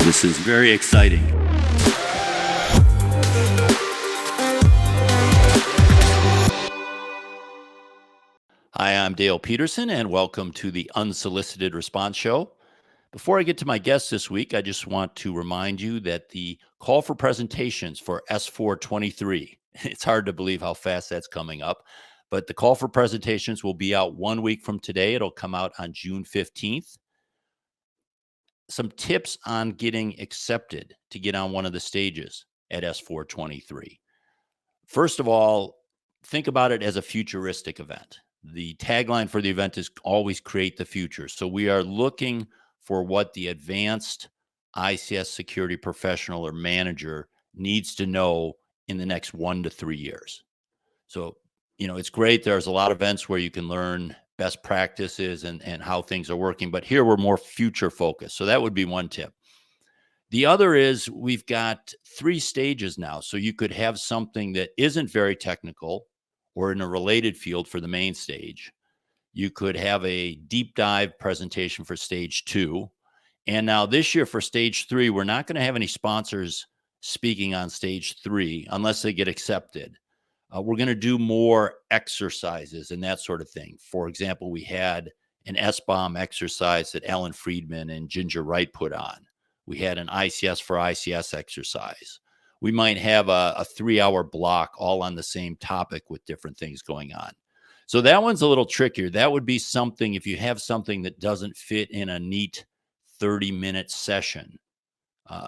This is very exciting. Hi, I'm Dale Peterson, and welcome to the Unsolicited Response Show. Before I get to my guest this week, I just want to remind you that the call for presentations for S423, it's hard to believe how fast that's coming up, but the call for presentations will be out 1 week from today. It'll come out on June 15th. Some tips on getting accepted to get on one of the stages at S423. First of all, think about it as a futuristic event. The tagline for the event is always create the future. So we are looking for what the advanced ICS security professional or manager needs to know in the next 1 to 3 years. So, it's great. There's a lot of events where you can learn best practices and how things are working, but here we're more future focused. So that would be one tip. The other is we've got 3 stages now. So you could have something that isn't very technical or in a related field for the main stage. You could have a deep dive presentation for stage 2. And now this year for stage 3, we're not going to have any sponsors speaking on stage 3 unless they get accepted. We're going to do more exercises and that sort of thing. For example, we had an S-bomb exercise that Alan Friedman and Ginger Wright put on. We had an ICS for ICS exercise. We might have a 3-hour block all on the same topic with different things going on. So that one's a little trickier. That would be something, if you have something that doesn't fit in a neat 30-minute session,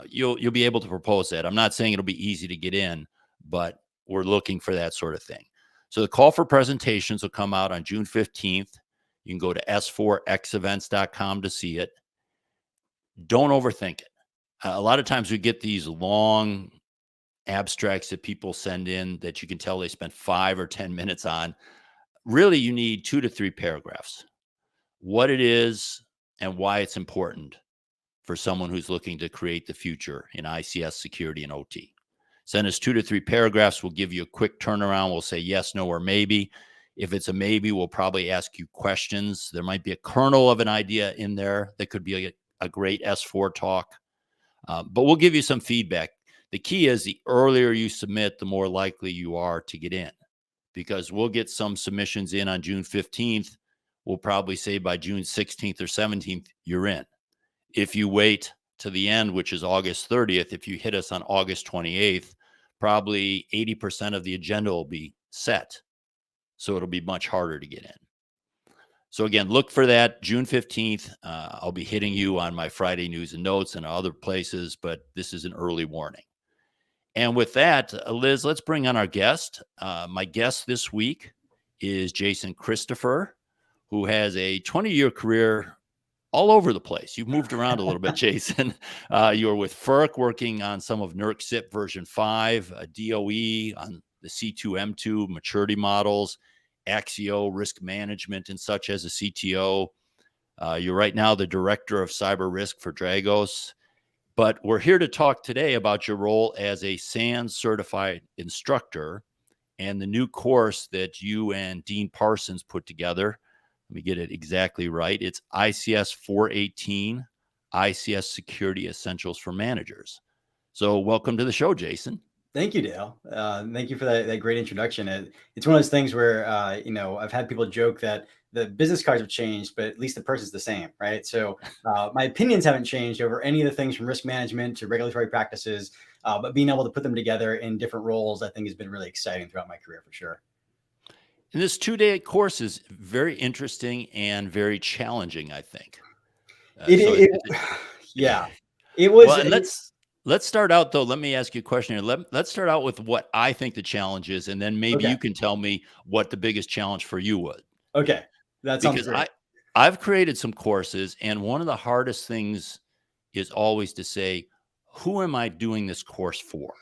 you'll be able to propose that. I'm not saying it'll be easy to get in, but we're looking for that sort of thing. So the call for presentations will come out on June 15th. You can go to s4xevents.com to see it. Don't overthink it. A lot of times we get these long abstracts that people send in that you can tell they spent 5 or 10 minutes on. Really, you need 2 to 3 paragraphs. What it is and why it's important for someone who's looking to create the future in ICS security and OT. Send us 2 to 3 paragraphs. We'll give you a quick turnaround. We'll say yes, no, or maybe. If it's a maybe, we'll probably ask you questions. There might be a kernel of an idea in there that could be a great S4 talk. But we'll give you some feedback. The key is the earlier you submit, the more likely you are to get in, because we'll get some submissions in on June 15th. We'll probably say by June 16th or 17th, you're in. If you wait to the end, which is August 30th, if you hit us on August 28th, probably 80% of the agenda will be set. So it'll be much harder to get in. So again, look for that June 15th. I'll be hitting you on my Friday news and notes and other places, but this is an early warning. And with that, Liz, let's bring on our guest. My guest this week is Jason Christopher, who has a 20-year career all over the place. You've moved around a little bit, Jason. You were with FERC working on some of NERC CIP version 5, DOE on the C2M2 maturity models, Axio risk management and such as a CTO. You're right now the director of cyber risk for Dragos. But we're here to talk today about your role as a SANS Certified Instructor and the new course that you and Dean Parsons put together. Let me get it exactly right. It's ICS418, ICS Security Essentials for Managers. So welcome to the show, Jason. Thank you, Dale. Thank you for that great introduction. It's one of those things where, I've had people joke that the business cards have changed, but at least the person's the same, right? So my opinions haven't changed over any of the things from risk management to regulatory practices, but being able to put them together in different roles, I think has been really exciting throughout my career for sure. And this 2-day course is very interesting and very challenging, I think. Yeah, it was. Well, and let's start out, though. Let me ask you a question here. Let's start out with what I think the challenge is, and then maybe you can tell me what the biggest challenge for you was. Okay, that sounds great. Because I've created some courses, and one of the hardest things is always to say, who am I doing this course for?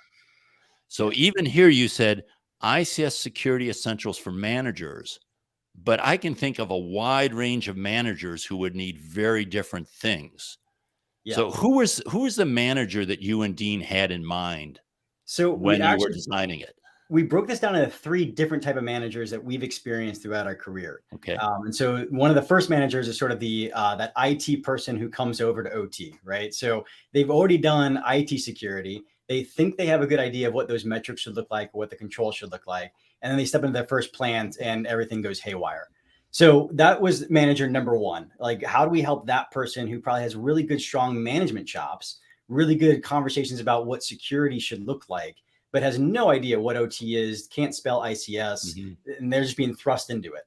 So even here you said ICS Security Essentials for Managers, but I can think of a wide range of managers who would need very different things. Yeah. So who was the manager that you and Dean had in mind when you were designing it? we broke this down into 3 different type of managers that we've experienced throughout our career. Okay. And so one of the first managers is sort of the that IT person who comes over to OT, right? So they've already done IT security. They think they have a good idea of what those metrics should look like, what the control should look like, and then they step into their first plant and everything goes haywire. So that was manager number 1. Like, how do we help that person who probably has really good, strong management chops, really good conversations about what security should look like, but has no idea what OT is, can't spell ICS, and they're just being thrust into it.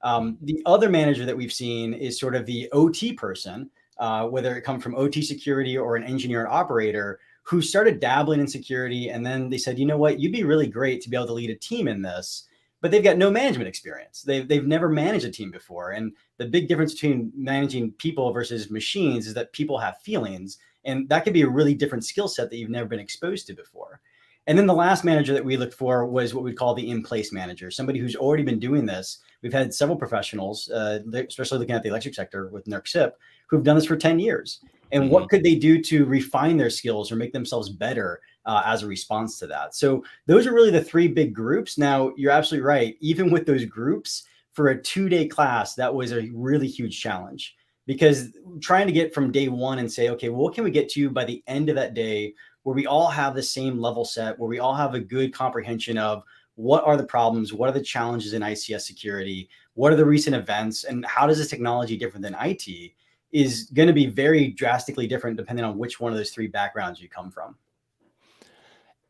The other manager that we've seen is sort of the OT person, whether it come from OT security or an engineer operator, who started dabbling in security. And then they said, you know what, you'd be really great to be able to lead a team in this, but they've got no management experience. They've never managed a team before. And the big difference between managing people versus machines is that people have feelings. And that could be a really different skill set that you've never been exposed to before. And then the last manager that we looked for was what we call the in-place manager, somebody who's already been doing this. We've had several professionals, especially looking at the electric sector with NERC-CIP, who've done this for 10 years. And what could they do to refine their skills or make themselves better as a response to that? So those are really the 3 big groups. Now, you're absolutely right. Even with those groups, for a 2-day class, that was a really huge challenge, because trying to get from day 1 and say, okay, well, what can we get to by the end of that day where we all have the same level set, where we all have a good comprehension of what are the problems, what are the challenges in ICS security, what are the recent events, and how does this technology different than IT, is going to be very drastically different depending on which one of those 3 backgrounds you come from.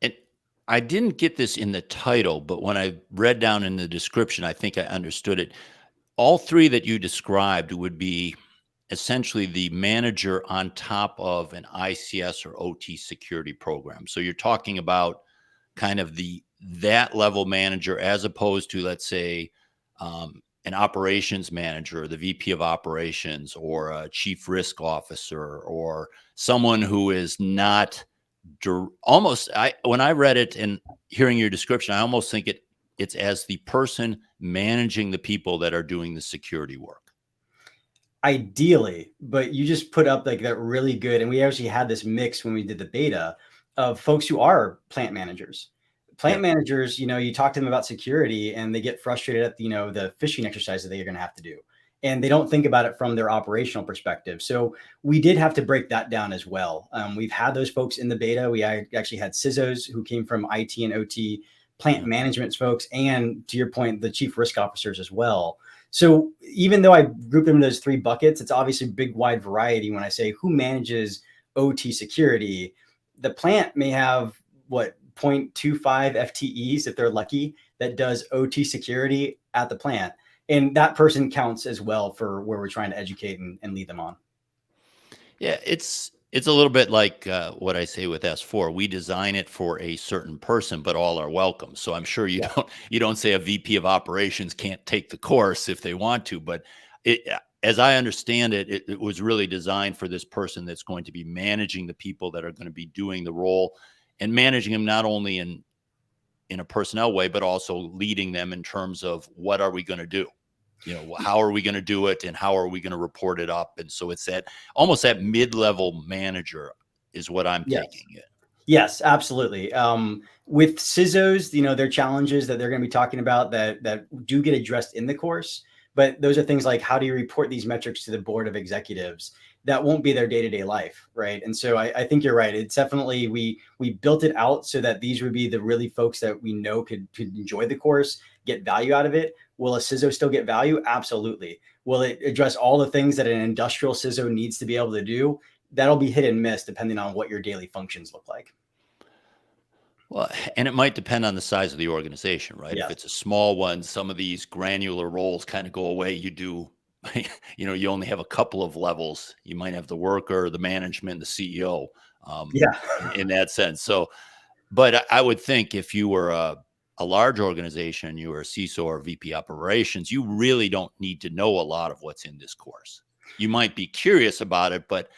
And I didn't get this in the title, but when I read down in the description, I think I understood it. All 3 that you described would be essentially the manager on top of an ICS or OT security program. So you're talking about kind of that level manager, as opposed to, let's say, an operations manager, or the VP of operations, or a chief risk officer, or someone who is not almost. When I read it and hearing your description, I almost think it's as the person managing the people that are doing the security work. Ideally, but you just put up like that really good. And we actually had this mix when we did the beta of folks who are plant managers. Plant managers, you talk to them about security and they get frustrated at, the phishing exercise that they're going to have to do. And they don't think about it from their operational perspective. So we did have to break that down as well. We've had those folks in the beta. We actually had CISOs who came from IT and OT, plant management folks, and to your point, the chief risk officers as well. So even though I group them in those 3 buckets, it's obviously a big wide variety. When I say who manages OT security, the plant may have 0.25 FTEs, if they're lucky, that does OT security at the plant. And that person counts as well for where we're trying to educate and lead them on. Yeah, it's a little bit like what I say with S4. We design it for a certain person, but all are welcome. So I'm sure you don't say a VP of operations can't take the course if they want to, but as I understand it, it was really designed for this person that's going to be managing the people that are going to be doing the role, and managing them not only in a personnel way, but also leading them in terms of what are we going to do? How are we going to do it, and how are we going to report it up? And so it's almost that mid-level manager is what I'm taking it. Yes, absolutely. With CISOs, there are challenges that they're going to be talking about that do get addressed in the course. But those are things like, how do you report these metrics to the board of executives? That won't be their day-to-day life, right? And so I think you're right. It's definitely, we built it out so that these would be the really folks that we know could enjoy the course, get value out of it. Will a CISO still get value? Absolutely. Will it address all the things that an industrial CISO needs to be able to do? That'll be hit and miss depending on what your daily functions look like. Well, and it might depend on the size of the organization, right? Yes. If it's a small one, some of these granular roles kind of go away. You only have a couple of levels. You might have the worker, the management, the CEO, in that sense. So, but I would think if you were a large organization, you were a CISO or VP operations, you really don't need to know a lot of what's in this course. You might be curious about it, but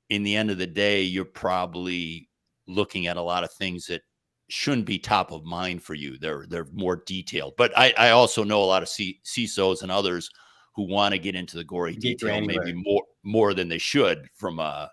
in the end of the day, you're probably looking at a lot of things that shouldn't be top of mind for you. They're more detailed. But I also know a lot of CISOs and others who want to get into the gory detail, maybe more than they should from a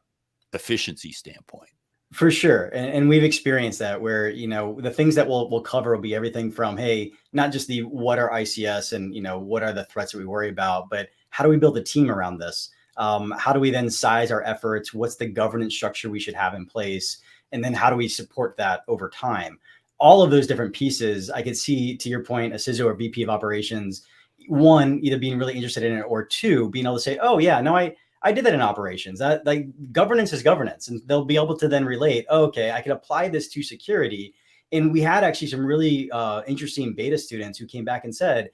efficiency standpoint. For sure. And we've experienced that where, you know, the things that we'll cover will be everything from, hey, not just the what are ICS and, you know, what are the threats that we worry about, but how do we build a team around this? How do we then size our efforts? What's the governance structure we should have in place? And then how do we support that over time? All of those different pieces, I could see, to your point, a CISO or VP of operations, one, either being really interested in it, or two, being able to say, oh yeah, no, I did that in operations. That, like, governance is governance, and they'll be able to then relate. Oh, okay, I can apply this to security. And we had actually some really interesting beta students who came back and said,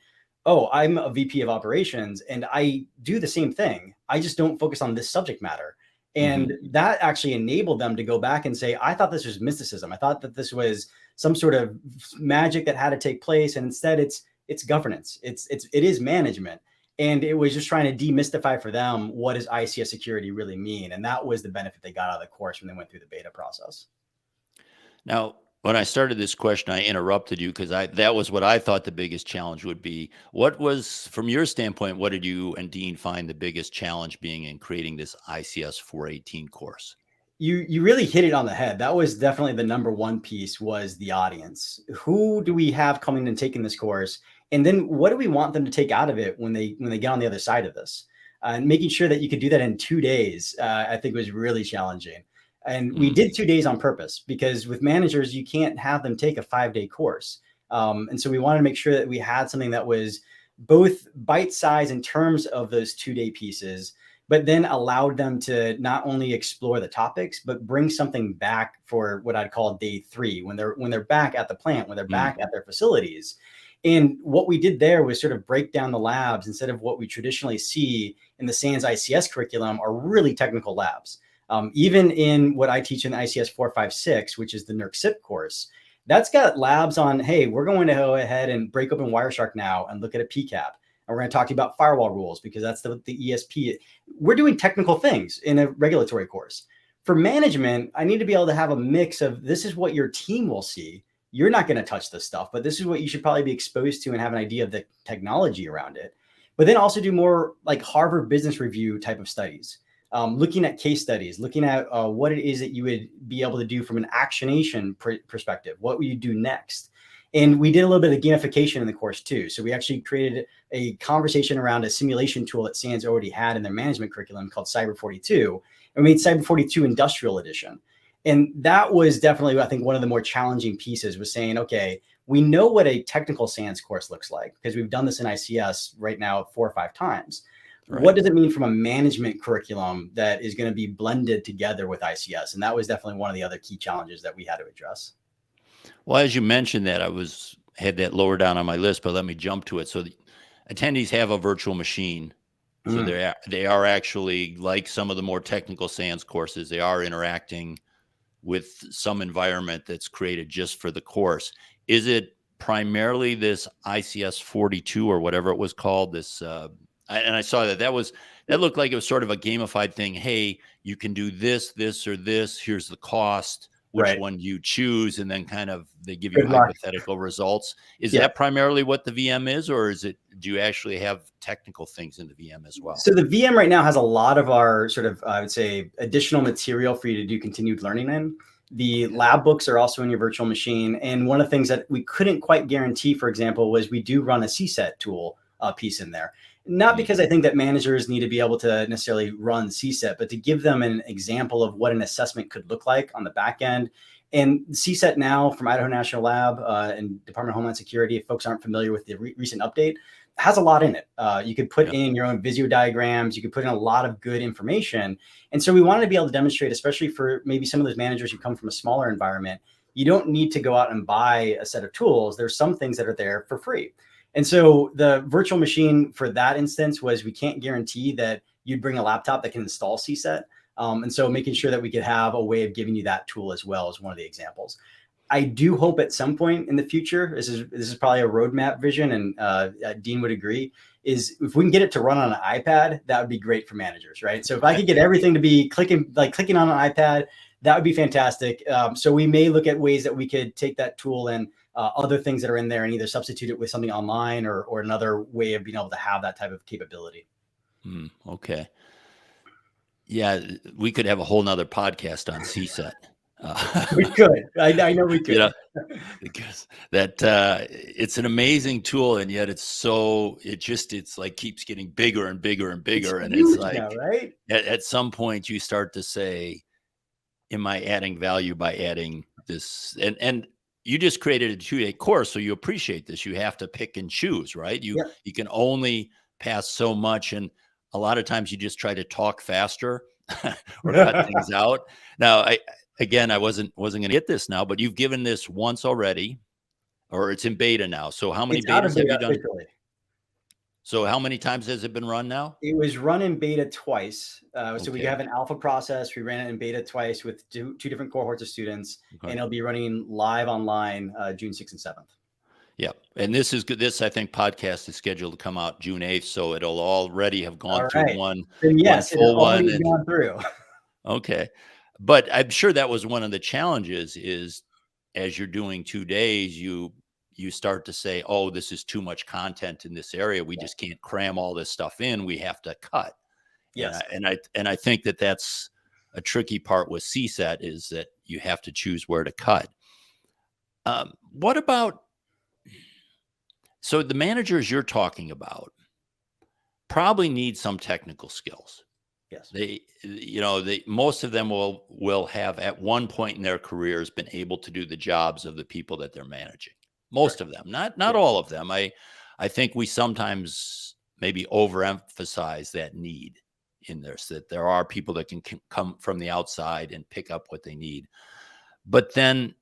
"Oh, I'm a VP of operations, and I do the same thing. I just don't focus on this subject matter." And that actually enabled them to go back and say, "I thought this was mysticism. I thought that this was some sort of magic that had to take place, and instead, it's governance. It is management." And it was just trying to demystify for them, what does ICS security really mean? And that was the benefit they got out of the course when they went through the beta process. Now, when I started this question, I interrupted you because that was what I thought the biggest challenge would be. What was, from your standpoint, what did you and Dean find the biggest challenge being in creating this ICS 418 course? You really hit it on the head. That was definitely the number one piece, was the audience. Who do we have coming and taking this course? And then what do we want them to take out of it when they get on the other side of this? And making sure that you could do that in 2 days, I think, was really challenging. And we did 2 days on purpose, because with managers, you can't have them take a 5-day course. And so we wanted to make sure that we had something that was both bite size in terms of those 2-day pieces, but then allowed them to not only explore the topics, but bring something back for what I'd call day 3, when they're back at the plant, when they're back at their facilities. And what we did there was sort of break down the labs, instead of what we traditionally see in the SANS ICS curriculum are really technical labs. Even in what I teach in ICS 456, which is the NERC SIP course, that's got labs on, hey, we're going to go ahead and break open Wireshark now and look at a PCAP. And we're going to talk to you about firewall rules, because that's the ESP. We're doing technical things in a regulatory course. For management, I need to be able to have a mix of, this is what your team will see. You're not going to touch this stuff, but this is what you should probably be exposed to and have an idea of the technology around it. But then also do more like Harvard Business Review type of studies, looking at case studies, looking at what it is that you would be able to do from an actionation perspective. What will you do next? And we did a little bit of gamification in the course too. So we actually created a conversation around a simulation tool that SANS already had in their management curriculum called Cyber 42. And we made Cyber 42 Industrial Edition. And that was definitely, I think, one of the more challenging pieces, was saying, okay, we know what a technical SANS course looks like, because we've done this in ICS right now 4 or 5 times. Right. What does it mean from a management curriculum that is going to be blended together with ICS? And that was definitely one of the other key challenges that we had to address. Well, as you mentioned that, had that lower down on my list, but let me jump to it. So the attendees have a virtual machine. So they are actually, like some of the more technical SANS courses, they are interacting with some environment that's created just for the course. Is it primarily this ICS 42 or whatever it was called? This, and I saw that looked like it was sort of a gamified thing. Hey, you can do this, this, or this. Here's the cost. Which one you choose, and then kind of they give you hypothetical results. Is that primarily what the VM is, or do you actually have technical things in the VM as well? So the VM right now has a lot of our sort of, I would say, additional material for you to do continued learning in. The lab books are also in your virtual machine. And one of the things that we couldn't quite guarantee, for example, was we do run a CSET tool piece in there. Not because I think that managers need to be able to necessarily run CSET, but to give them an example of what an assessment could look like on the back end. And CSET now from Idaho National Lab and Department of Homeland Security, if folks aren't familiar with the recent update, has a lot in it. You could put in your own Visio diagrams. You could put in a lot of good information. And so we wanted to be able to demonstrate, especially for maybe some of those managers who come from a smaller environment, you don't need to go out and buy a set of tools. There's some things that are there for free. And so the virtual machine for that instance was, we can't guarantee that you'd bring a laptop that can install CSET. And so making sure that we could have a way of giving you that tool as well is one of the examples. I do hope at some point in the future, this is probably a roadmap vision, and Dean would agree, is if we can get it to run on an iPad, that would be great for managers, right? So if I could get everything to be clicking on an iPad, that would be fantastic. So we may look at ways that we could take that tool and other things that are in there and either substitute it with something online or another way of being able to have that type of capability. Okay. Yeah, we could have a whole nother podcast on CSET. We could. I know we You know, could. because that it's an amazing tool, and yet it's like keeps getting bigger and bigger and It's bigger, and it's huge like now, right? at some point you start to say, am I adding value by adding this? And you just created a 2-day course, so you appreciate this. You have to pick and choose, right? You Yep. you can only pass so much, and a lot of times you just try to talk faster or cut things out. Now, I wasn't going to get this now, but you've given this once already, or it's in beta now. So how many It's out of betas have you beta done? officially. So how many times has it been run now? It was run in beta twice. So we Okay. have an alpha process. We ran it in beta twice with two different cohorts of students, and Okay. it'll be running live online June 6th and 7th. Yeah. And this is good. This, I think, podcast is scheduled to come out June 8th. So it'll already have gone All through right. one Then one yes, it has full one. already And gone through. okay. But I'm sure that was one of the challenges is as you're doing 2 days, you start to say, oh, this is too much content in this area. We Yeah. just can't cram all this stuff in. We have to cut. And Yes. I think that that's a tricky part with CSET is that you have to choose where to cut. What about so the managers you're talking about probably need some technical skills. Yes. They most of them will have at one point in their careers been able to do the jobs of the people that they're managing. Most Correct. of them, not Yeah. all of them. I think we sometimes maybe overemphasize that need in this, that there are people that can come from the outside and pick up what they need. But then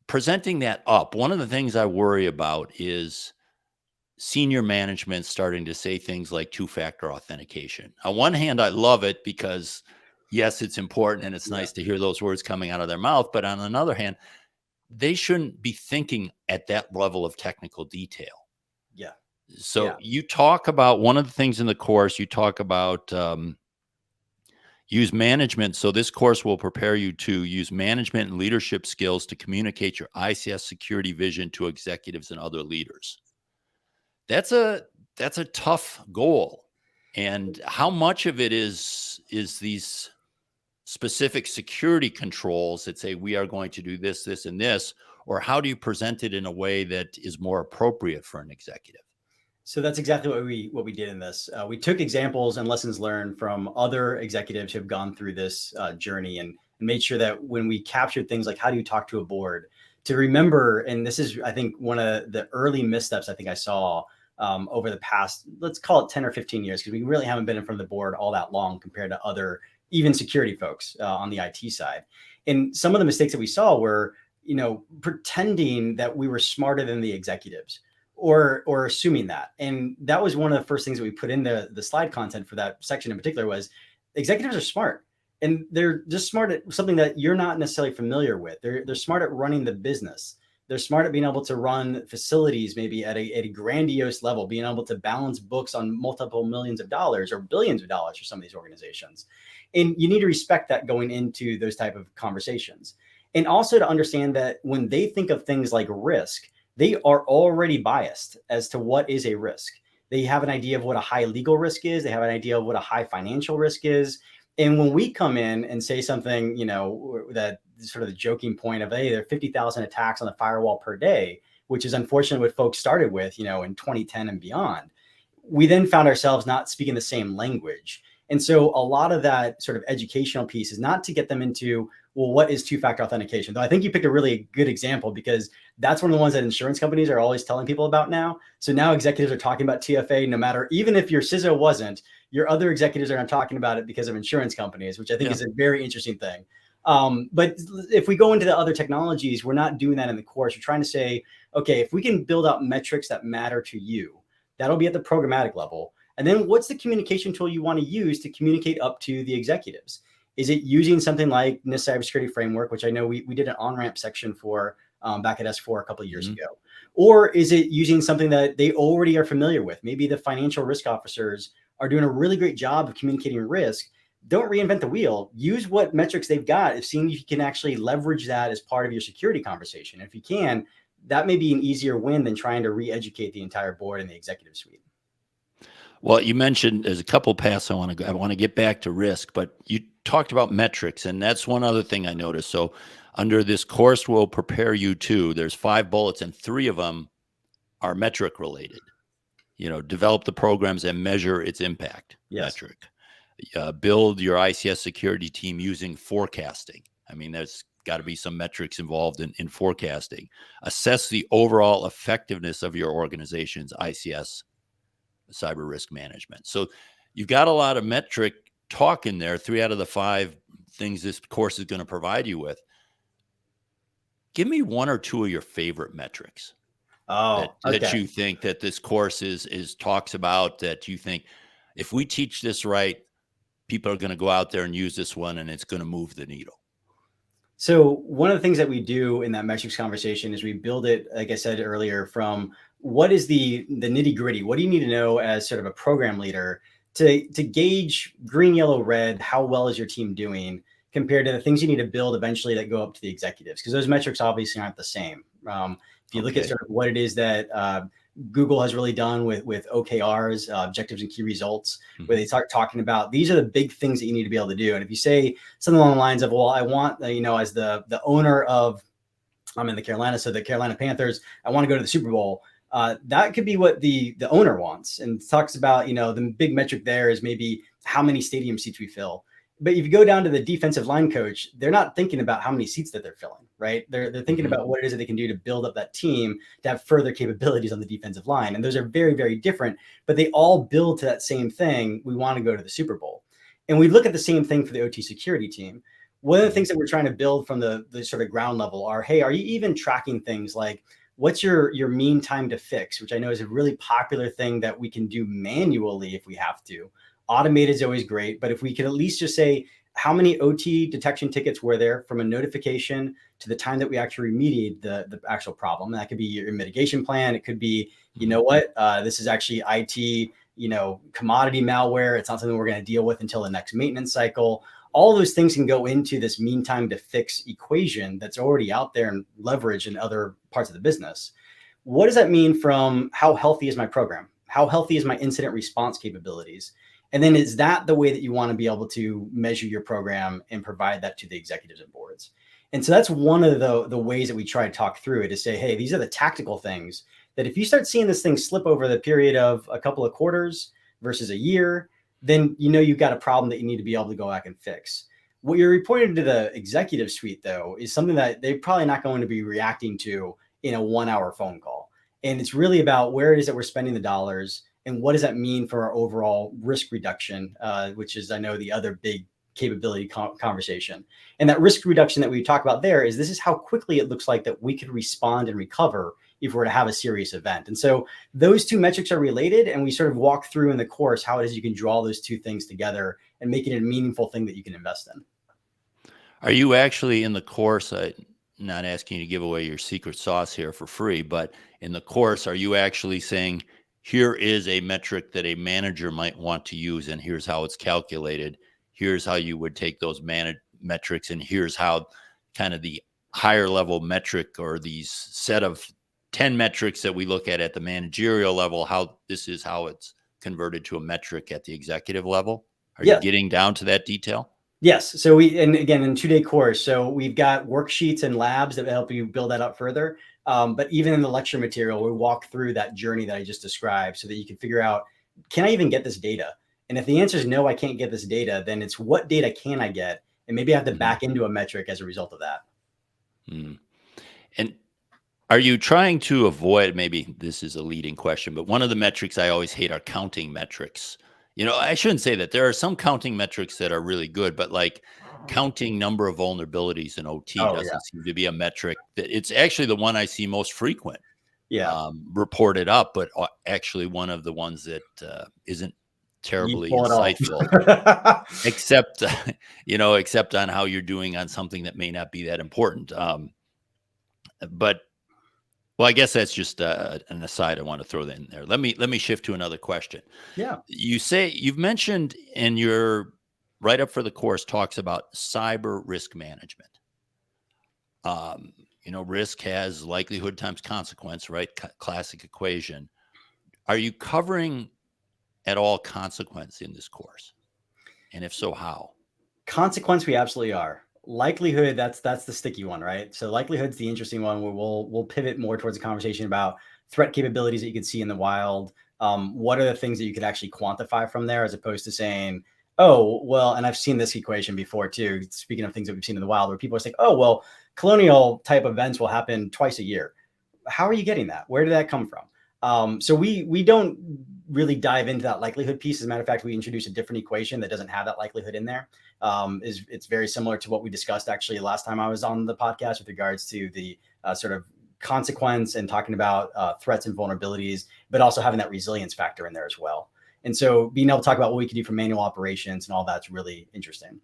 presenting that up, one of the things I worry about is senior management starting to say things like two-factor authentication. On one hand, I love it because yes, it's important and it's Yeah. nice to hear those words coming out of their mouth. But on another hand, they shouldn't be thinking at that level of technical detail. Yeah. So Yeah. you talk about one of the things in the course, you talk about use management. So this course will prepare you to use management and leadership skills to communicate your ICS security vision to executives and other leaders. That's a tough goal. And how much of it is these specific security controls that say we are going to do this, this, and this, or how do you present it in a way that is more appropriate for an executive? So that's exactly what we did in this. We took examples and lessons learned from other executives who have gone through this journey and made sure that when we captured things like how do you talk to a board, to remember, and this is, I think, one of the early missteps I think I saw over the past, let's call it 10 or 15 years, because we really haven't been in front of the board all that long compared to other, even security folks on the IT side. And some of the mistakes that we saw were, pretending that we were smarter than the executives. Or assuming that. And that was one of the first things that we put in the slide content for that section in particular was executives are smart and they're just smart at something that you're not necessarily familiar with. They're smart at running the business. They're smart at being able to run facilities, maybe at a grandiose level, being able to balance books on multiple millions of dollars or billions of dollars for some of these organizations. And you need to respect that going into those type of conversations. And also to understand that when they think of things like risk, they are already biased as to what is a risk. They have an idea of what a high legal risk is. They have an idea of what a high financial risk is. And when we come in and say something, that sort of the joking point of, hey, there are 50,000 attacks on the firewall per day, which is unfortunately what folks started with, in 2010 and beyond, we then found ourselves not speaking the same language. And so a lot of that sort of educational piece is not to get them into, well, what is two-factor authentication? Though I think you picked a really good example because that's one of the ones that insurance companies are always telling people about now. So now executives are talking about TFA, no matter, even if your CISO wasn't, your other executives are not talking about it because of insurance companies, which I think is a very interesting thing. But if we go into the other technologies, we're not doing that in the course. We're trying to say, okay, if we can build out metrics that matter to you, that'll be at the programmatic level. And then what's the communication tool you want to use to communicate up to the executives? Is it using something like NIST Cybersecurity Framework, which I know we did an on-ramp section for back at S4 a couple of years ago? Or is it using something that they already are familiar with? Maybe the financial risk officers are doing a really great job of communicating risk. Don't reinvent the wheel. Use what metrics they've got. If seeing if you can actually leverage that as part of your security conversation. If you can, that may be an easier win than trying to re-educate the entire board and the executive suite. Well, you mentioned there's a couple paths I want to get back to risk, but talked about metrics, and that's one other thing I noticed. So under this course will prepare you to, there's 5 bullets and 3 of them are metric related. Develop the programs and measure its impact. Yes. Metric. Build your ICS security team using forecasting. I mean, there's got to be some metrics involved in forecasting. Assess the overall effectiveness of your organization's ICS cyber risk management. So you've got a lot of metric talk in there, 3 out of the 5 things this course is going to provide you with. Give me 1 or 2 of your favorite metrics that Okay. you think that this course is talks about, that you think if we teach this right, people are going to go out there and use this one and it's going to move the needle. So one of the things that we do in that metrics conversation is we build it, like I said earlier, from what is the nitty gritty? What do you need to know as sort of a program leader to gauge green, yellow, red? How well is your team doing compared to the things you need to build eventually that go up to the executives? Because those metrics obviously aren't the same. If you look at sort of what it is that Google has really done with OKRs, objectives and key results, where they start talking about these are the big things that you need to be able to do. And if you say something along the lines of, well, I want, as the owner of, I'm in the Carolinas, so the Carolina Panthers, I want to go to the Super Bowl. That could be what the owner wants, and talks about, the big metric there is maybe how many stadium seats we fill. But if you go down to the defensive line coach, they're not thinking about how many seats that they're filling, right? They're thinking about what it is that they can do to build up that team to have further capabilities on the defensive line. And those are very, very different, but they all build to that same thing. We want to go to the Super Bowl. And we look at the same thing for the OT security team. One of the things that we're trying to build from the sort of ground level are, hey, are you even tracking things like what's your mean time to fix, which I know is a really popular thing that we can do manually if we have to. Automated is always great, but if we could at least just say how many OT detection tickets were there from a notification to the time that we actually remediate the actual problem. And that could be your mitigation plan. It could be, this is actually IT, commodity malware. It's not something we're going to deal with until the next maintenance cycle. All those things can go into this mean time to fix equation that's already out there and leveraged in other parts of the business. What does that mean from how healthy is my program? How healthy is my incident response capabilities? And then is that the way that you want to be able to measure your program and provide that to the executives and boards? And so that's one of the ways that we try to talk through it, to say, hey, these are the tactical things that if you start seeing this thing slip over the period of a couple of quarters versus a year, then you've got a problem that you need to be able to go back and fix. What you're reporting to the executive suite, though, is something that they're probably not going to be reacting to in a 1-hour phone call. And it's really about where it is that we're spending the dollars and what does that mean for our overall risk reduction, which is, I know, the other big capability conversation. And that risk reduction that we talk about there is, this is how quickly it looks like that we could respond and recover if we're to have a serious event. And so those 2 metrics are related, and we sort of walk through in the course how it is you can draw those 2 things together and make it a meaningful thing that you can invest in. Are you actually in the course, not asking you to give away your secret sauce here for free, but in the course, are you actually saying, here is a metric that a manager might want to use, and here's how it's calculated. Here's how you would take those metrics, and here's how kind of the higher level metric, or these set of 10 metrics that we look at the managerial level, how this is how it's converted to a metric at the executive level? Are you getting down to that detail? Yes. So and again, in 2-day course, so we've got worksheets and labs that help you build that up further. But even in the lecture material, we walk through that journey that I just described so that you can figure out, can I even get this data? And if the answer is no, I can't get this data, then it's what data can I get? And maybe I have to back into a metric as a result of that. And are you trying to avoid, maybe this is a leading question, but one of the metrics I always hate are counting metrics. I shouldn't say that. There are some counting metrics that are really good, but like counting number of vulnerabilities in OT doesn't seem to be a metric that, it's actually the one I see most frequent reported up, but actually one of the ones that isn't terribly insightful, except, except on how you're doing on something that may not be that important. But well, I guess that's just an aside. I want to throw that in there. Let me shift to another question. Yeah. You've mentioned in your write up for the course talks about cyber risk management. Risk has likelihood times consequence, right? Classic equation. Are you covering at all consequence in this course? And if so, how? Consequence, we absolutely are. Likelihood, that's the sticky one, right? So likelihood's the interesting one where we'll pivot more towards a conversation about threat capabilities that you could see in the wild. What are the things that you could actually quantify from there, as opposed to saying, oh, well, and I've seen this equation before too. Speaking of things that we've seen in the wild, where people are saying, oh, well, colonial type events will happen twice a year. How are you getting that? Where did that come from? So we don't really dive into that likelihood piece. As a matter of fact, we introduce a different equation that doesn't have that likelihood in there. It's very similar to what we discussed actually last time I was on the podcast with regards to the sort of consequence and talking about threats and vulnerabilities, but also having that resilience factor in there as well. And so being able to talk about what we can do for manual operations and all that's really interesting.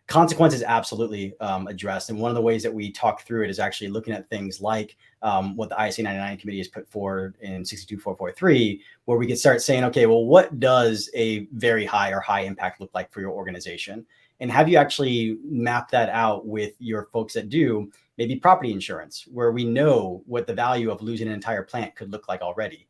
Consequences absolutely addressed. And one of the ways that we talk through it is actually looking at things like what the ISA 99 committee has put forward in 62443, where we could start saying, okay, well, what does a very high or high impact look like for your organization? And have you actually mapped that out with your folks that do maybe property insurance, where we know what the value of losing an entire plant could look like already?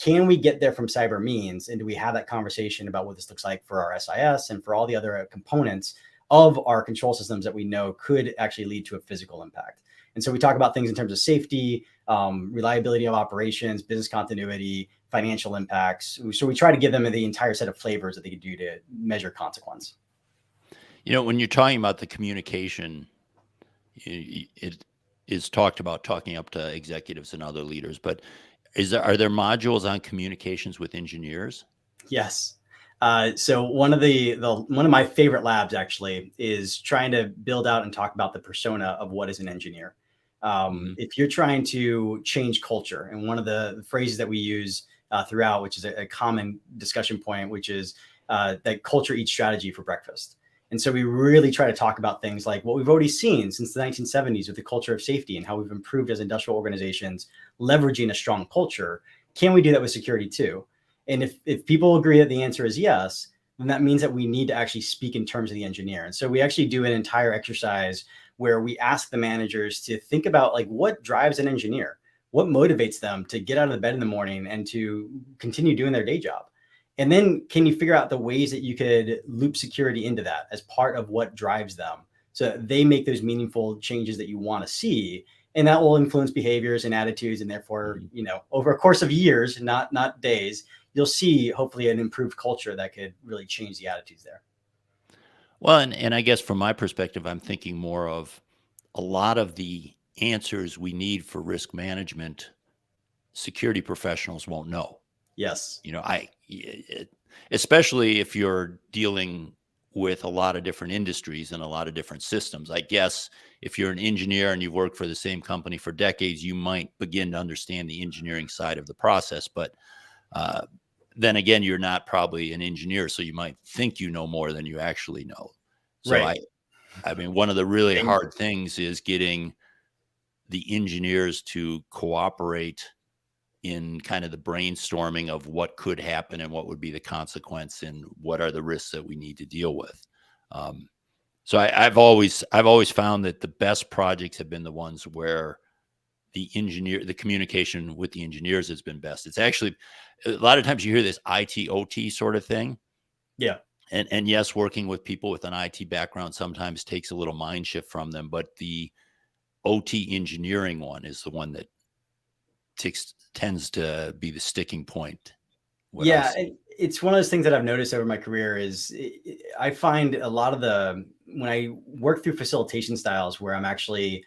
Can we get there from cyber means? And do we have that conversation about what this looks like for our SIS and for all the other components of our control systems that we know could actually lead to a physical impact? And so we talk about things in terms of safety, reliability of operations, business continuity, financial impacts. So we try to give them the entire set of flavors that they could do to measure consequence. You know, when you're talking about the communication, it is talked about talking up to executives and other leaders, but are there modules on communications with engineers? Yes. So one of my favorite labs actually is trying to build out and talk about the persona of what is an engineer. If you're trying to change culture, and one of the phrases that we use throughout, which is a common discussion point, which is that culture eats strategy for breakfast. And so we really try to talk about things like what we've already seen since the 1970s with the culture of safety and how we've improved as industrial organizations, leveraging a strong culture. Can we do that with security too? And if people agree that the answer is yes, then that means that we need to actually speak in terms of the engineer. And so we actually do an entire exercise where we ask the managers to think about like what drives an engineer, what motivates them to get out of the bed in the morning and to continue doing their day job. And then can you figure out the ways that you could loop security into that as part of what drives them so that they make those meaningful changes that you want to see? And that will influence behaviors and attitudes. And therefore, you know, over a course of years, not days, you'll see hopefully an improved culture that could really change the attitudes there. Well, and I guess from my perspective, I'm thinking more of a lot of the answers we need for risk management, security professionals won't know. Yes. You know, especially if you're dealing with a lot of different industries and a lot of different systems. I guess if you're an engineer and you've worked for the same company for decades, you might begin to understand the engineering side of the process. But then again, you're not probably an engineer, so you might think you know more than you actually know. So right. I mean, one of the really hard things is getting the engineers to cooperate in kind of the brainstorming of what could happen and what would be the consequence and what are the risks that we need to deal with. So I've always found that the best projects have been the ones where the communication with the engineers has been best. It's actually a lot of times you hear this IT OT sort of thing. Yeah. And yes, working with people with an IT background sometimes takes a little mind shift from them, but the OT engineering one is the one that tends to be the sticking point. Yeah, it's one of those things that I've noticed over my career is I find a lot of when I work through facilitation styles where I'm actually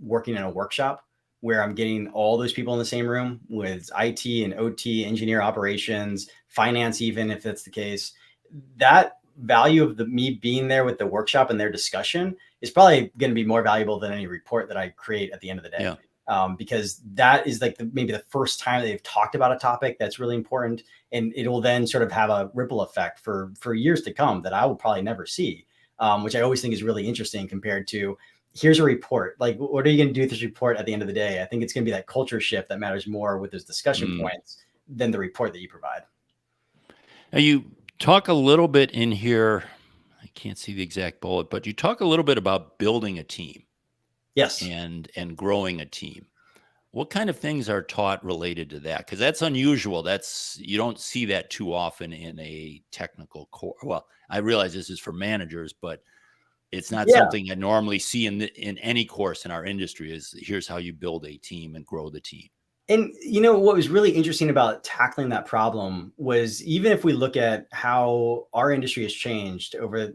working in a workshop where I'm getting all those people in the same room with IT and OT, engineer operations, finance, even if that's the case, that value of me being there with the workshop and their discussion is probably going to be more valuable than any report that I create at the end of the day. Yeah. Because that is like maybe the first time they've talked about a topic that's really important, and it'll then sort of have a ripple effect for years to come that I will probably never see, which I always think is really interesting compared to here's a report. Like, what are you going to do with this report at the end of the day? I think it's going to be that culture shift that matters more with those discussion points than the report that you provide. Now you talk a little bit in here, I can't see the exact bullet, but you talk a little bit about building a team. Yes. And growing a team. What kind of things are taught related to that? Because that's unusual. You don't see that too often in a technical core. Well, I realize this is for managers, but It's not Yeah. something I normally see in any course in our industry. Is here's how you build a team and grow the team. And what was really interesting about tackling that problem was, even if we look at how our industry has changed over,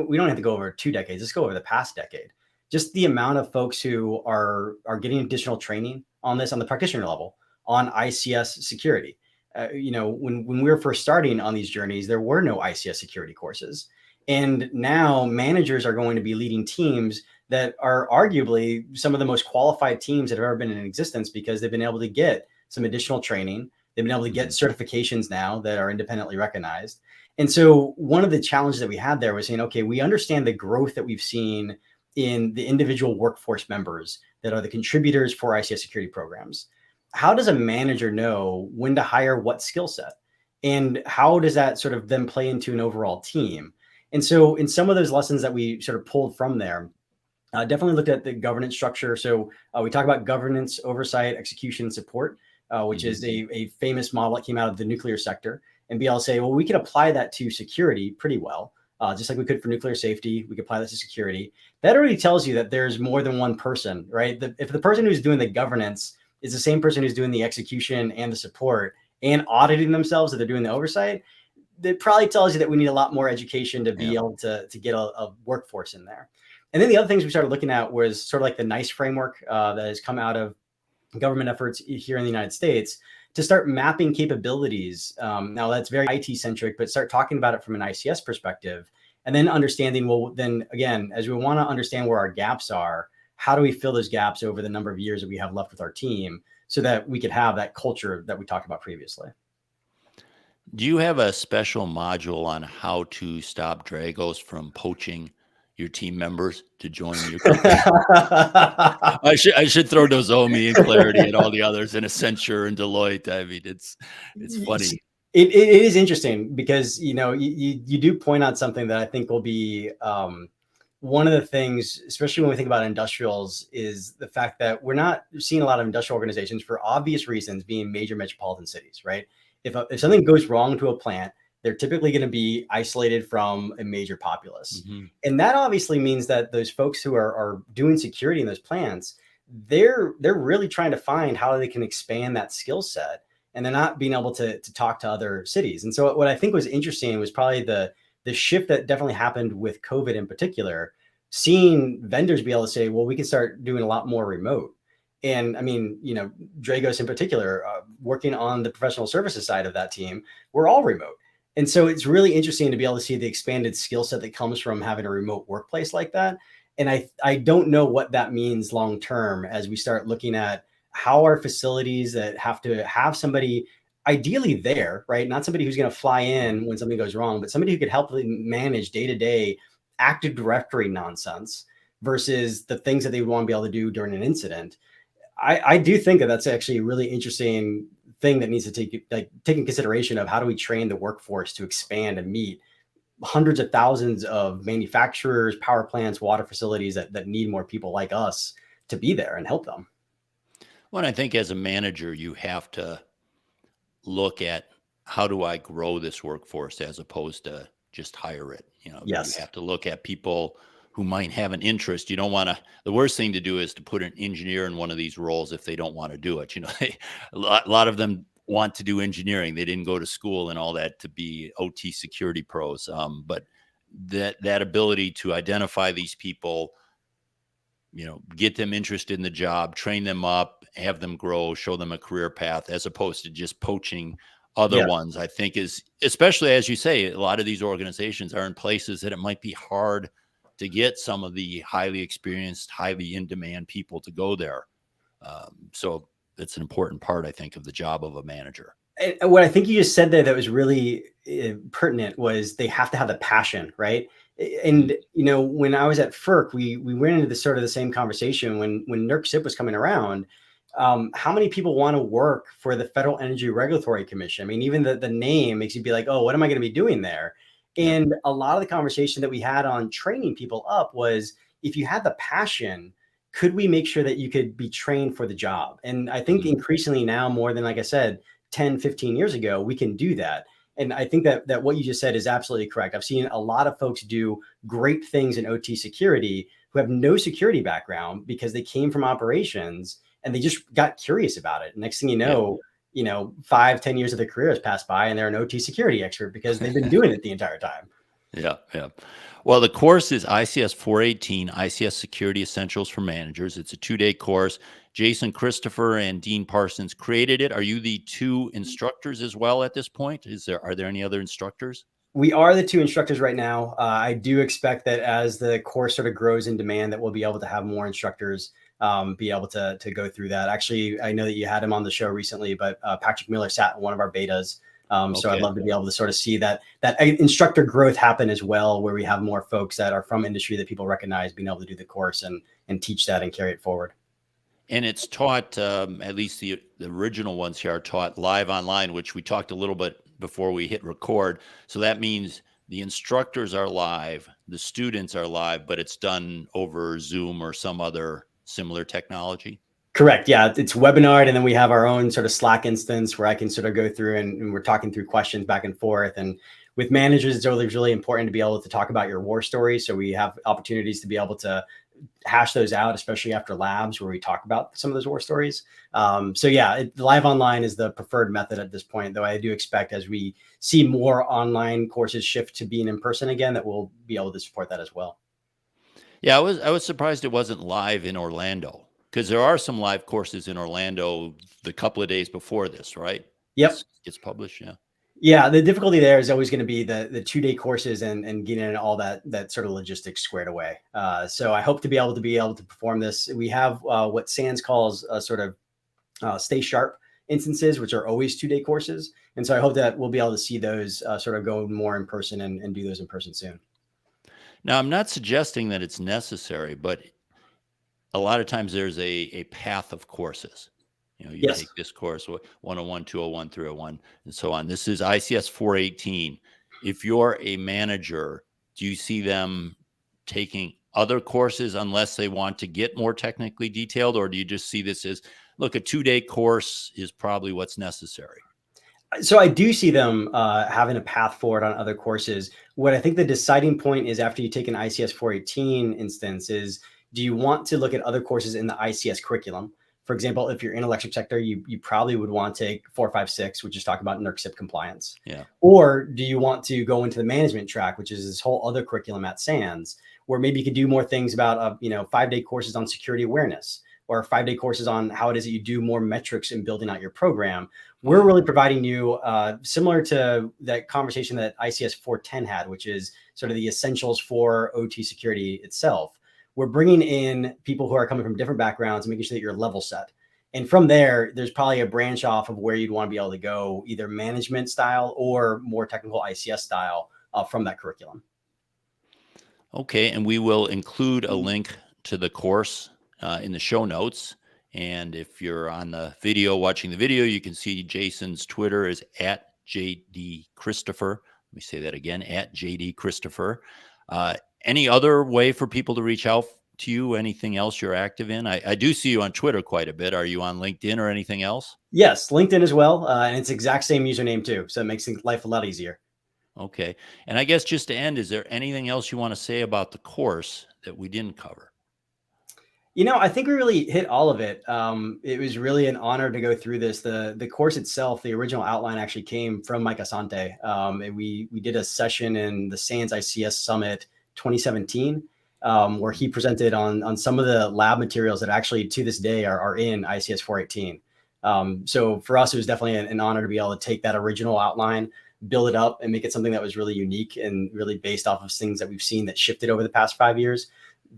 we don't have to go over 2 decades. Let's go over the past decade. Just the amount of folks who are getting additional training on this on the practitioner level on ICS security. When we were first starting on these journeys, there were no ICS security courses, and now managers are going to be leading teams that are arguably some of the most qualified teams that have ever been in existence, because they've been able to get some additional training. They've been able to get certifications now that are independently recognized. And so one of the challenges that we had there was saying, okay, we understand the growth that we've seen in the individual workforce members that are the contributors for ICS security programs. How does a manager know when to hire what skill set? And how does that sort of then play into an overall team? And so in some of those lessons that we sort of pulled from there, definitely looked at the governance structure. So we talk about governance, oversight, execution, support, which is a famous model that came out of the nuclear sector. And be able to say, well, we can apply that to security pretty well, just like we could for nuclear safety. We could apply that to security. That already tells you that there's more than one person, right? If the person who's doing the governance is the same person who's doing the execution and the support and auditing themselves that they're doing the oversight, that probably tells you that we need a lot more education to be able to get a workforce in there. And then the other things we started looking at was sort of like the NICE framework that has come out of government efforts here in the United States to start mapping capabilities. Now that's very IT centric, but start talking about it from an ICS perspective, and then understanding, well, then again, as we want to understand where our gaps are, how do we fill those gaps over the number of years that we have left with our team so that we could have that culture that we talked about previously. Do you have a special module on how to stop Dragos from poaching your team members to join your company? I should throw Nozomi and Clarity and all the others in Accenture and Deloitte. I mean, it's funny. It is interesting because you do point out something that I think will be one of the things, especially when we think about industrials, is the fact that we're not seeing a lot of industrial organizations, for obvious reasons, being major metropolitan cities, right? If something goes wrong to a plant, they're typically going to be isolated from a major populace. And that obviously means that those folks who are doing security in those plants, they're really trying to find how they can expand that skill set, and they're not being able to talk to other cities. And so what I think was interesting was probably the shift that definitely happened with COVID in particular, seeing vendors be able to say, well, we can start doing a lot more remote. And I mean, Dragos in particular, working on the professional services side of that team, we're all remote. And so it's really interesting to be able to see the expanded skill set that comes from having a remote workplace like that. And I don't know what that means long term as we start looking at how our facilities that have to have somebody ideally there, right? Not somebody who's going to fly in when something goes wrong, but somebody who could help manage day-to-day Active Directory nonsense versus the things that they want to be able to do during an incident. I do think that that's actually a really interesting thing that needs to take in consideration of how do we train the workforce to expand and meet hundreds of thousands of manufacturers, power plants, water facilities that need more people like us to be there and help them. Well, I think as a manager, you have to look at how do I grow this workforce as opposed to just hire it. Yes. You have to look at people who might have an interest. You don't want to, the worst thing to do is to put an engineer in one of these roles if they don't want to do it. A lot of them want to do engineering. They didn't go to school and all that to be OT security pros. But that ability to identify these people, get them interested in the job, train them up, have them grow, show them a career path, as opposed to just poaching other ones, I think is, especially as you say, a lot of these organizations are in places that it might be hard to get some of the highly experienced, highly in demand people to go there. So it's an important part, I think, of the job of a manager. And what I think you just said there that was really pertinent was they have to have the passion, right? And when I was at FERC, we went into sort of the same conversation when NERC CIP was coming around. How many people want to work for the Federal Energy Regulatory Commission? I mean, even the name makes you be like, oh, what am I going to be doing there? And a lot of the conversation that we had on training people up was, if you had the passion, could we make sure that you could be trained for the job? And I think increasingly now, more than, like I said, 10, 15 years ago, we can do that. And I think that what you just said is absolutely correct. I've seen a lot of folks do great things in OT security who have no security background because they came from operations and they just got curious about it. Next thing you know, 5-10 years of their career has passed by and they're an OT security expert because they've been doing it the entire time. Yeah, yeah. Well, the course is ICS418, ICS Security Essentials for Managers. It's a 2-day course. Jason Christopher and Dean Parsons created it. Are you the 2 instructors as well at this point? Are there any other instructors? We are the 2 instructors right now. I do expect that as the course sort of grows in demand, that we'll be able to have more instructors be able to go through that. Actually, I know that you had him on the show recently, but Patrick Miller sat in one of our betas. So I'd love to be able to sort of see that instructor growth happen as well, where we have more folks that are from industry that people recognize being able to do the course and teach that and carry it forward. And it's taught, at least the original ones here are taught live online, which we talked a little bit before we hit record. So that means the instructors are live, the students are live, but it's done over Zoom or some other similar technology. Correct. Yeah, it's webinard, and then we have our own sort of Slack instance where I can sort of go through and we're talking through questions back and forth. And with managers, it's always really important to be able to talk about your war story. So we have opportunities to be able to hash those out, especially after labs where we talk about some of those war stories. So yeah, live online is the preferred method at this point, though I do expect as we see more online courses shift to being in person again, that we'll be able to support that as well. Yeah, I was surprised it wasn't live in Orlando, because there are some live courses in Orlando the couple of days before this, right? Yep. It's published, yeah. Yeah, the difficulty there is always going to be the 2-day courses and getting all that sort of logistics squared away. So I hope to be able to perform this. We have what SANS calls sort of stay sharp instances, which are always 2-day courses. And so I hope that we'll be able to see those sort of go more in person and do those in person soon. Now, I'm not suggesting that it's necessary, but a lot of times there's a path of courses. You know, you take this course, 101, 201, 301, and so on. This is ICS 418. If you're a manager, do you see them taking other courses unless they want to get more technically detailed? Or do you just see this as, look, a 2-day course is probably what's necessary? So I do see them having a path forward on other courses. What I think the deciding point is after you take an ICS 418 instance is, do you want to look at other courses in the ICS curriculum? For example, if you're in electric sector, you probably would want to take 4, 5, 6, which is talk about NERC compliance. Yeah. Or do you want to go into the management track, which is this whole other curriculum at SANS, where maybe you could do more things about 5-day courses on security awareness, or 5-day courses on how it is that you do more metrics in building out your program. We're really providing you similar to that conversation that ICS 410 had, which is sort of the essentials for OT security itself. We're bringing in people who are coming from different backgrounds and making sure that you're level set. And from there, there's probably a branch off of where you'd want to be able to go, either management style or more technical ICS style from that curriculum. Okay. And we will include a link to the course in the show notes. And if you're on the video, watching the video, you can see Jason's Twitter is at JD Christopher. Let me say that again, at JD Christopher. Any other way for people to reach out to you? Anything else you're active in? I do see you on Twitter quite a bit. Are you on LinkedIn or anything else? Yes, LinkedIn as well. And it's exact same username too. So it makes life a lot easier. Okay. And I guess just to end, is there anything else you want to say about the course that we didn't cover? I think we really hit all of it. It was really an honor to go through this. The course itself, the original outline actually came from Mike Asante. And we did a session in the SANS ICS Summit 2017, where he presented on some of the lab materials that actually to this day are in ICS 418. So for us, it was definitely an honor to be able to take that original outline, build it up and make it something that was really unique and really based off of things that we've seen that shifted over the past 5 years.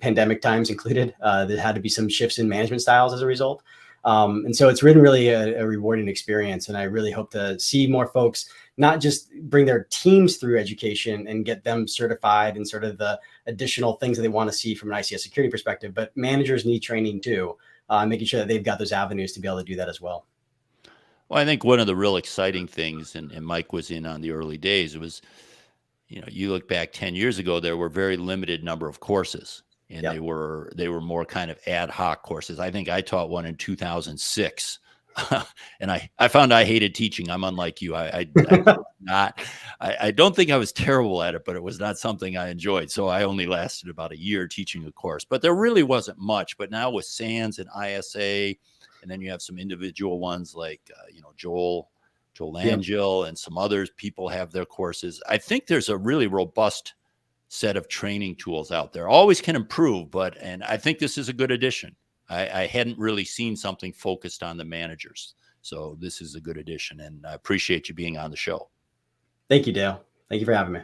Pandemic times included. There had to be some shifts in management styles as a result. And so it's been really a rewarding experience. And I really hope to see more folks not just bring their teams through education and get them certified and sort of the additional things that they want to see from an ICS security perspective, but managers need training too, making sure that they've got those avenues to be able to do that as well. Well, I think one of the real exciting things, and Mike was in on the early days, it was, you look back 10 years ago, there were very limited number of courses. And they were more kind of ad hoc courses. I think I taught one in 2006 And I found I hated teaching. I'm unlike you. I don't think I was terrible at it, but it was not something I enjoyed. So I only lasted about a year teaching a course, but there really wasn't much. But now with SANS and ISA, and then you have some individual ones like, Joel Yep. Angel and some others, people have their courses. I think there's a really robust set of training tools out there. Always can improve, and I think this is a good addition. I hadn't really seen something focused on the managers. So this is a good addition, and I appreciate you being on the show. Thank you, Dale. Thank you for having me.